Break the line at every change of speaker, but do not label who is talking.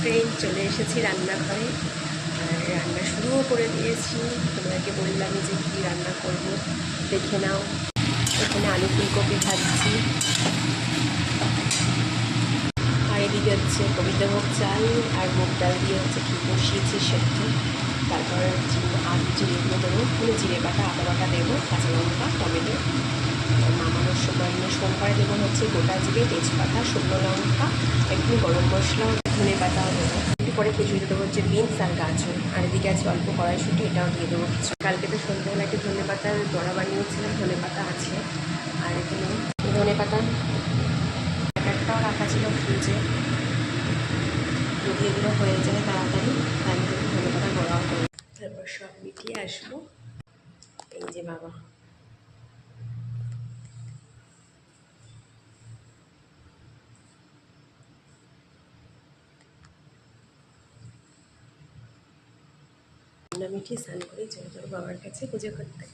Friend, চলে এসেছি রান্নাঘরে আর রান্না শুরুও করে দিয়েছি। তোমাকে বললাম যে কী রান্না করব, দেখে নাও। এখানে আলু ফুলকপি ভাজছি, আর এদিকে হচ্ছে গোবিন্দভোগ চাল আর মুগ ডাল দিয়ে হচ্ছে কি বসিয়েছি সেদ্ধ। তারপর আলু জিরেগুলো দেবো, মানে জিরে বাটা, আদা বাটা দেবো, কাঁচা লঙ্কা, টমেটো। নামানোর সময় সোমবারে দেবো হচ্ছে গোটা জিরে, তেজপাতা, শুকনো লঙ্কা, একটু গরম মশলা, ধনে পাতাও দেবো। একটু পরে কুচিয়ে দেবো হচ্ছে বিনস আর গাজর। আর এদিকে আছে অল্প কড়াইশুঁটি, এটাও দিয়ে দেবো কিছু। কালকে তো সন্ধ্যাবেলা একটু ধনে পাতার বড়া বানিয়েছিলাম, ধনে পাতা আছে। আর এখানে ধনে পাতা একটাও রাখা ছিল ফ্রিজে, যদি এগুলো হয়ে যায় তাড়াতাড়ি তাহলে ধনে পাতা বড়াও করবো। তারপর সব মিটিয়ে আসবো। এই যে বাবা, মিঠিয়ে স্নান করে চলে যাবো বাবার কাছে পুজো করতে।